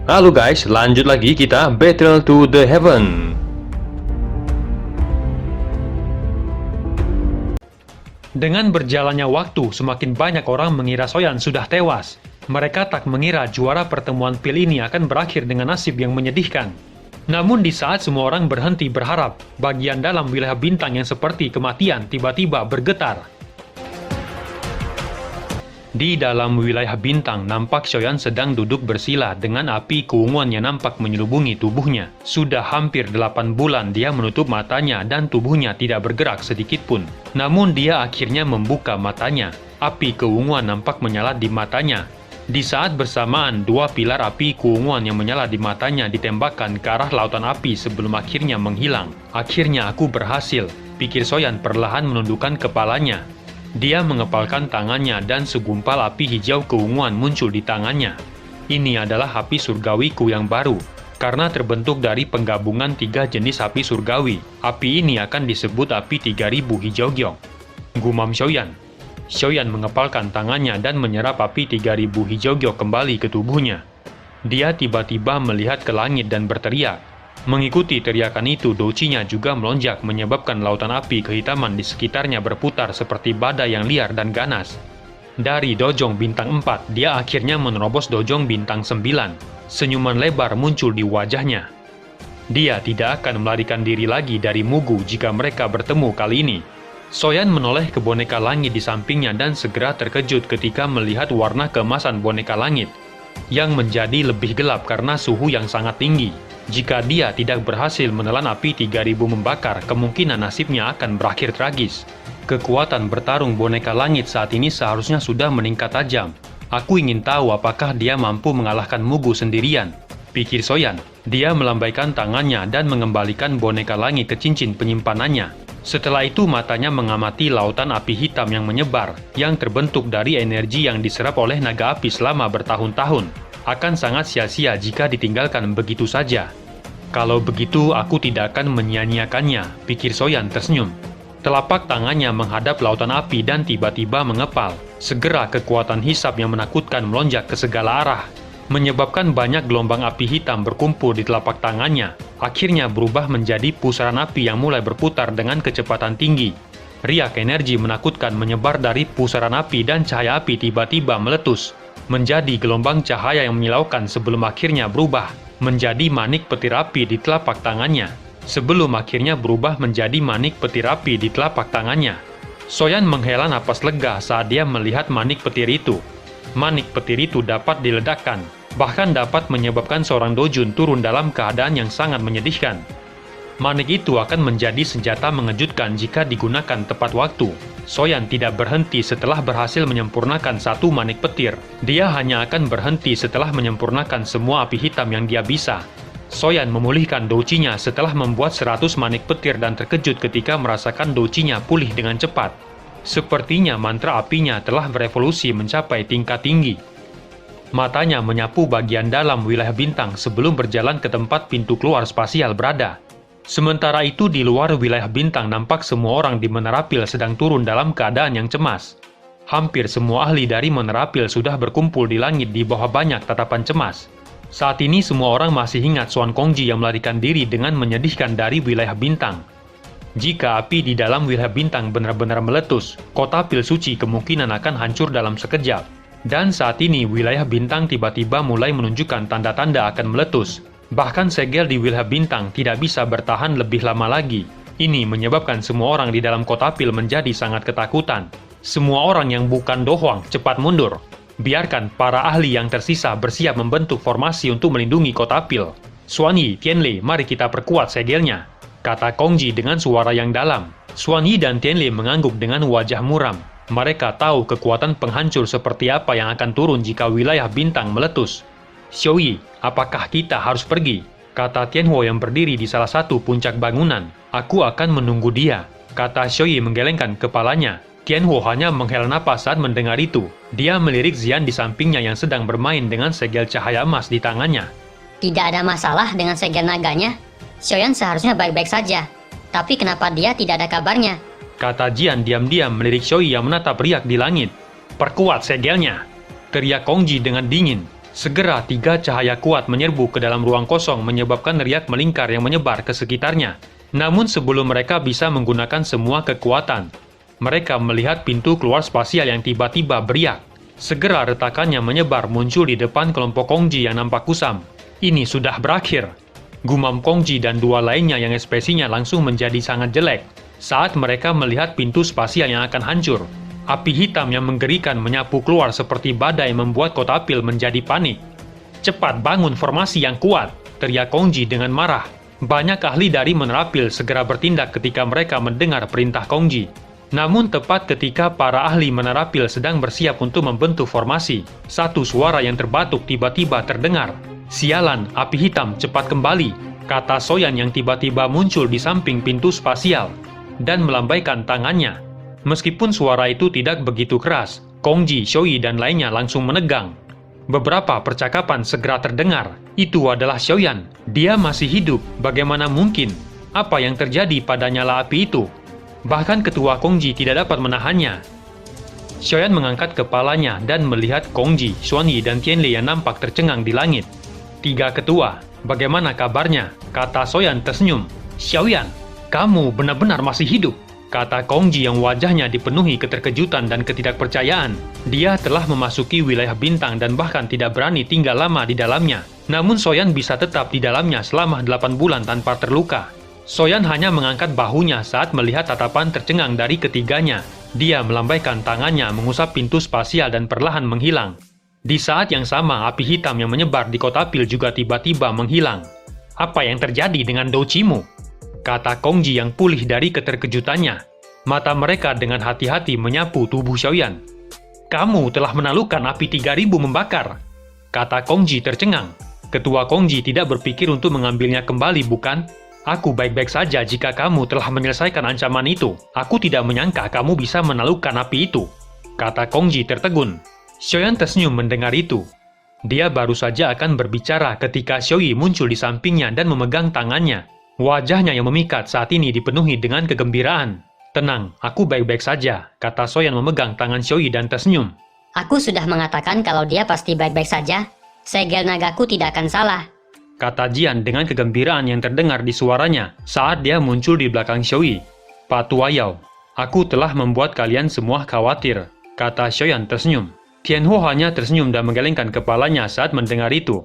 Halo guys, lanjut lagi kita Battle to the Heaven. Dengan berjalannya waktu, semakin banyak orang mengira Soyan sudah tewas. Mereka tak mengira juara pertemuan pil ini akan berakhir dengan nasib yang menyedihkan. Namun di saat semua orang berhenti berharap, bagian dalam wilayah bintang yang seperti kematian tiba-tiba bergetar. Di dalam wilayah bintang, nampak Soyan sedang duduk bersila dengan api keunguan yang nampak menyelubungi tubuhnya. Sudah hampir 8 bulan dia menutup matanya dan tubuhnya tidak bergerak sedikit pun. Namun dia akhirnya membuka matanya. Api keunguan nampak menyala di matanya. Di saat bersamaan, dua pilar api keunguan yang menyala di matanya ditembakkan ke arah lautan api sebelum akhirnya menghilang. Akhirnya aku berhasil, pikir Soyan perlahan menundukkan kepalanya. Dia mengepalkan tangannya dan segumpal api hijau keunguan muncul di tangannya. Ini adalah api surgawiku yang baru, karena terbentuk dari penggabungan 3 jenis api surgawi. Api ini akan disebut api 3000 hijau giok. Gumam Soyan. Soyan mengepalkan tangannya dan menyerap api 3000 hijau giok kembali ke tubuhnya. Dia tiba-tiba melihat ke langit dan berteriak. Mengikuti teriakan itu, doucinya juga melonjak menyebabkan lautan api kehitaman di sekitarnya berputar seperti badai yang liar dan ganas. Dari dojong bintang 4, dia akhirnya menerobos dojong bintang 9. Senyuman lebar muncul di wajahnya. Dia tidak akan melarikan diri lagi dari Mugu jika mereka bertemu kali ini. Soyan menoleh ke boneka langit di sampingnya dan segera terkejut ketika melihat warna keemasan boneka langit yang menjadi lebih gelap karena suhu yang sangat tinggi. Jika dia tidak berhasil menelan api 3000 membakar, kemungkinan nasibnya akan berakhir tragis. Kekuatan bertarung boneka langit saat ini seharusnya sudah meningkat tajam. Aku ingin tahu apakah dia mampu mengalahkan Mugu sendirian, pikir Soyan. Dia melambaikan tangannya dan mengembalikan boneka langit ke cincin penyimpanannya. Setelah itu matanya mengamati lautan api hitam yang menyebar, yang terbentuk dari energi yang diserap oleh naga api selama bertahun-tahun. Akan sangat sia-sia jika ditinggalkan begitu saja. Kalau begitu, aku tidak akan menyia-nyiakannya, pikir Soyan tersenyum. Telapak tangannya menghadap lautan api dan tiba-tiba mengepal. Segera kekuatan hisap yang menakutkan melonjak ke segala arah, menyebabkan banyak gelombang api hitam berkumpul di telapak tangannya. Akhirnya berubah menjadi pusaran api yang mulai berputar dengan kecepatan tinggi. Riak energi menakutkan menyebar dari pusaran api dan cahaya api tiba-tiba meletus menjadi gelombang cahaya yang menyilaukan sebelum akhirnya berubah menjadi manik petir api di telapak tangannya. Sebelum akhirnya berubah menjadi manik petir api di telapak tangannya. Soyan menghela napas lega saat dia melihat manik petir itu. Manik petir itu dapat diledakkan, bahkan dapat menyebabkan seorang dojun turun dalam keadaan yang sangat menyedihkan. Manik itu akan menjadi senjata mengejutkan jika digunakan tepat waktu. Soyan tidak berhenti setelah berhasil menyempurnakan satu manik petir. Dia hanya akan berhenti setelah menyempurnakan semua api hitam yang dia bisa. Soyan memulihkan doucinya setelah membuat 100 manik petir dan terkejut ketika merasakan doucinya pulih dengan cepat. Sepertinya mantra apinya telah berevolusi mencapai tingkat tinggi. Matanya menyapu bagian dalam wilayah bintang sebelum berjalan ke tempat pintu keluar spasial berada. Sementara itu di luar wilayah bintang nampak semua orang di Menara Pil sedang turun dalam keadaan yang cemas. Hampir semua ahli dari Menara Pil sudah berkumpul di langit di bawah banyak tatapan cemas. Saat ini semua orang masih ingat Xuan Kongji yang melarikan diri dengan menyedihkan dari wilayah bintang. Jika api di dalam wilayah bintang benar-benar meletus, kota Pil Suci kemungkinan akan hancur dalam sekejap. Dan saat ini wilayah bintang tiba-tiba mulai menunjukkan tanda-tanda akan meletus. Bahkan segel di wilayah bintang tidak bisa bertahan lebih lama lagi. Ini menyebabkan semua orang di dalam kota Pil menjadi sangat ketakutan. Semua orang yang bukan Do Huang cepat mundur. Biarkan para ahli yang tersisa bersiap membentuk formasi untuk melindungi kota Pil. Xuan Yi, Tianli, mari kita perkuat segelnya, kata Kongji dengan suara yang dalam. Xuan Yi dan Tianli mengangguk dengan wajah muram. Mereka tahu kekuatan penghancur seperti apa yang akan turun jika wilayah bintang meletus. Xiaoyi, apakah kita harus pergi? Kata Tianhuo yang berdiri di salah satu puncak bangunan. Aku akan menunggu dia, kata Xiaoyi menggelengkan kepalanya. Tianhuo hanya menghela napas saat mendengar itu. Dia melirik Xian di sampingnya yang sedang bermain dengan segel cahaya emas di tangannya. Tidak ada masalah dengan segel naganya. Xiaoyan seharusnya baik-baik saja. Tapi kenapa dia tidak ada kabarnya? Kata Jian diam-diam melirik Xiaoyi yang menatap riak di langit. Perkuat segelnya, teriak Kongji dengan dingin. Segera 3 cahaya kuat menyerbu ke dalam ruang kosong menyebabkan riak melingkar yang menyebar ke sekitarnya. Namun sebelum mereka bisa menggunakan semua kekuatan, mereka melihat pintu keluar spasial yang tiba-tiba beriak. Segera retakannya menyebar muncul di depan kelompok Kongji yang nampak kusam. Ini sudah berakhir. Gumam Kongji dan 2 lainnya yang ekspresinya langsung menjadi sangat jelek saat mereka melihat pintu spasial yang akan hancur. Api hitam yang menggerikan menyapu keluar seperti badai membuat kota Pil menjadi panik. "Cepat bangun formasi yang kuat," teriak Kongji dengan marah. Banyak ahli dari Menara Pil segera bertindak ketika mereka mendengar perintah Kongji. Namun tepat ketika para ahli Menara Pil sedang bersiap untuk membentuk formasi, satu suara yang terbatuk tiba-tiba terdengar. "Sialan, api hitam, cepat kembali," kata Soyan yang tiba-tiba muncul di samping pintu spasial dan melambaikan tangannya. Meskipun suara itu tidak begitu keras, Kongji, Xiaoyi, dan lainnya langsung menegang. Beberapa percakapan segera terdengar. Itu adalah Xiaoyan. Dia masih hidup. Bagaimana mungkin? Apa yang terjadi pada nyala api itu? Bahkan ketua Kongji tidak dapat menahannya. Xiaoyan mengangkat kepalanya dan melihat Kongji, Xuanyi, dan Tianli yang nampak tercengang di langit. "Tiga ketua, bagaimana kabarnya?" kata Xiaoyan tersenyum. "Xiaoyan, kamu benar-benar masih hidup," kata Kongji yang wajahnya dipenuhi keterkejutan dan ketidakpercayaan. Dia telah memasuki wilayah bintang dan bahkan tidak berani tinggal lama di dalamnya. Namun Soyan bisa tetap di dalamnya selama 8 bulan tanpa terluka. Soyan hanya mengangkat bahunya saat melihat tatapan tercengang dari ketiganya. Dia melambaikan tangannya mengusap pintu spasial dan perlahan menghilang. Di saat yang sama, api hitam yang menyebar di kota Pil juga tiba-tiba menghilang. "Apa yang terjadi dengan Douchimu?" kata Kongji yang pulih dari keterkejutannya. Mata mereka dengan hati-hati menyapu tubuh Xiaoyan. "Kamu telah menaklukkan api 3000 membakar," kata Kongji tercengang. Ketua Kongji tidak berpikir untuk mengambilnya kembali, bukan? "Aku baik-baik saja jika kamu telah menyelesaikan ancaman itu. Aku tidak menyangka kamu bisa menaklukkan api itu," kata Kongji tertegun. Xiaoyan tersenyum mendengar itu. Dia baru saja akan berbicara ketika Xiaoyi muncul di sampingnya dan memegang tangannya. Wajahnya yang memikat saat ini dipenuhi dengan kegembiraan. "Tenang, aku baik-baik saja," kata Soyan memegang tangan Xiaoyi dan tersenyum. "Aku sudah mengatakan kalau dia pasti baik-baik saja. Segel nagaku tidak akan salah," kata Jian dengan kegembiraan yang terdengar di suaranya saat dia muncul di belakang Xiaoyi. "Pak Tuayao, aku telah membuat kalian semua khawatir," kata Xiaoyan tersenyum. Tianhuo hanya tersenyum dan menggelengkan kepalanya saat mendengar itu.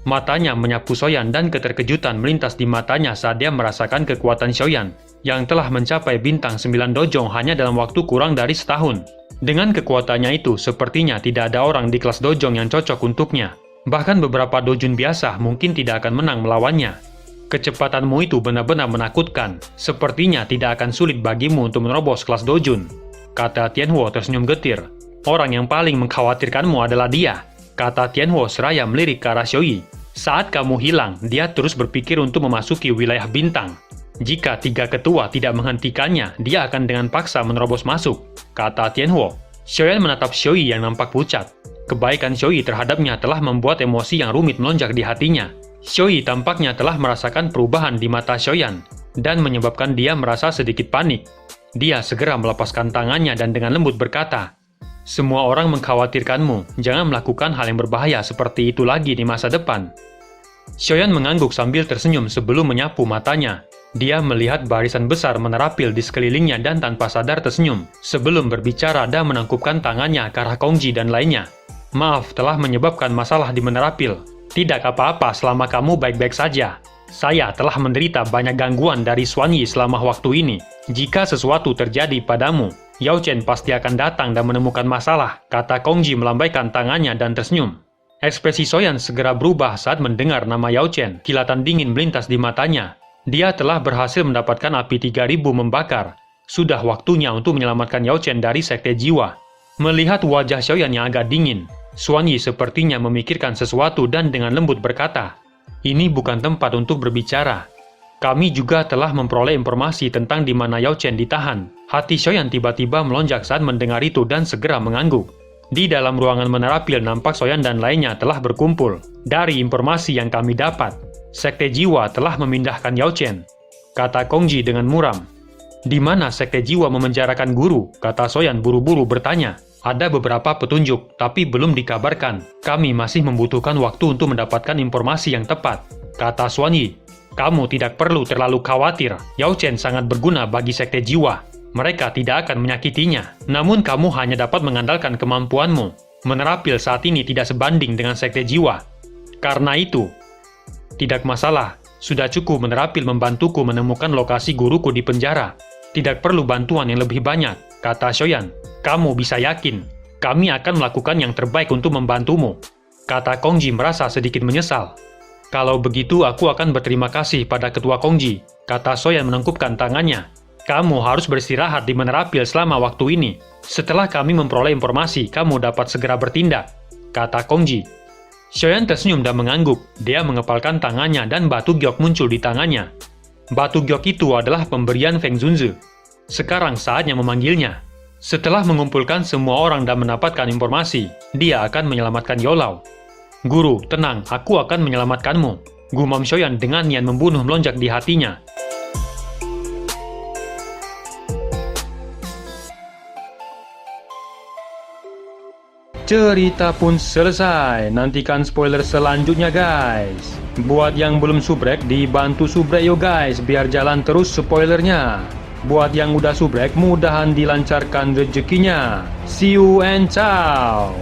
Matanya menyapu Soyan dan keterkejutan melintas di matanya saat dia merasakan kekuatan Xiaoyan yang telah mencapai bintang 9 dojong hanya dalam waktu kurang dari setahun. Dengan kekuatannya itu, sepertinya tidak ada orang di kelas dojong yang cocok untuknya. Bahkan beberapa dojun biasa mungkin tidak akan menang melawannya. "Kecepatanmu itu benar-benar menakutkan. Sepertinya tidak akan sulit bagimu untuk menerobos kelas dojun," kata Tianhuo tersenyum getir. "Orang yang paling mengkhawatirkanmu adalah dia," kata Tianhuo seraya melirik ke arah Xiaoyi. "Saat kamu hilang, dia terus berpikir untuk memasuki wilayah bintang. Jika 3 ketua tidak menghentikannya, dia akan dengan paksa menerobos masuk," kata Tianhuo. Xiaoyan menatap Xiaoyi yang nampak pucat. Kebaikan Xiaoyi terhadapnya telah membuat emosi yang rumit melonjak di hatinya. Xiaoyi tampaknya telah merasakan perubahan di mata Xiaoyan dan menyebabkan dia merasa sedikit panik. Dia segera melepaskan tangannya dan dengan lembut berkata, "Semua orang mengkhawatirkanmu, jangan melakukan hal yang berbahaya seperti itu lagi di masa depan." Xiaoyan mengangguk sambil tersenyum sebelum menyapu matanya. Dia melihat barisan besar Menara Pil di sekelilingnya dan tanpa sadar tersenyum sebelum berbicara dan menangkupkan tangannya ke arah Kongji dan lainnya. "Maaf telah menyebabkan masalah di Menara Pil. Tidak apa-apa selama kamu baik-baik saja. Saya telah menderita banyak gangguan dari Xuanyi selama waktu ini. Jika sesuatu terjadi padamu, Yao Chen pasti akan datang dan menemukan masalah," kata Kongji melambaikan tangannya dan tersenyum. Ekspresi Soyan segera berubah saat mendengar nama Yao Chen. Kilatan dingin melintas di matanya. Dia telah berhasil mendapatkan api 3000 membakar. Sudah waktunya untuk menyelamatkan Yao Chen dari sekte jiwa. Melihat wajah Xiaoyan yang agak dingin, Xuanyi sepertinya memikirkan sesuatu dan dengan lembut berkata, "Ini bukan tempat untuk berbicara. Kami juga telah memperoleh informasi tentang di mana Yao Chen ditahan." Hati Xiaoyan tiba-tiba melonjak saat mendengar itu dan segera mengangguk. Di dalam ruangan Menara Pil nampak Xiaoyan dan lainnya telah berkumpul. "Dari informasi yang kami dapat, sekte jiwa telah memindahkan Yao Chen," kata Kongji dengan muram. "Di mana sekte jiwa memenjarakan guru?" kata Soyan buru-buru bertanya. Ada beberapa petunjuk, tapi belum dikabarkan. Kami masih membutuhkan waktu untuk mendapatkan informasi yang tepat, kata Xuan Yi. Kamu tidak perlu terlalu khawatir. Yao Chen sangat berguna bagi Sekte Jiwa. Mereka tidak akan menyakitinya. Namun kamu hanya dapat mengandalkan kemampuanmu. Menerapil saat ini tidak sebanding dengan Sekte Jiwa. Karena itu, tidak masalah. Sudah cukup menerapil membantuku menemukan lokasi guruku di penjara. Tidak perlu bantuan yang lebih banyak, kata Xiaoyan. Kamu bisa yakin, kami akan melakukan yang terbaik untuk membantumu. Kata Kongji merasa sedikit menyesal. Kalau begitu aku akan berterima kasih pada Ketua Kongji, kata Xiaoyan menengkupkan tangannya. Kamu harus beristirahat di Menerapil selama waktu ini. Setelah kami memperoleh informasi, kamu dapat segera bertindak, kata Kongji. Xiaoyan tersenyum dan mengangguk. Dia mengepalkan tangannya dan batu giok muncul di tangannya. Batu giok itu adalah pemberian Feng Zunzi. Sekarang saatnya memanggilnya. Setelah mengumpulkan semua orang dan mendapatkan informasi, dia akan menyelamatkan Yolau. Guru, tenang, aku akan menyelamatkanmu. Gumam Xiaoyan dengan niat membunuh melonjak di hatinya. Cerita pun selesai. Nantikan spoiler selanjutnya, guys. Buat yang belum subrek, dibantu subrek yo guys, biar jalan terus spoilernya. Buat yang udah subrek, mudahan dilancarkan rezekinya. See you and ciao.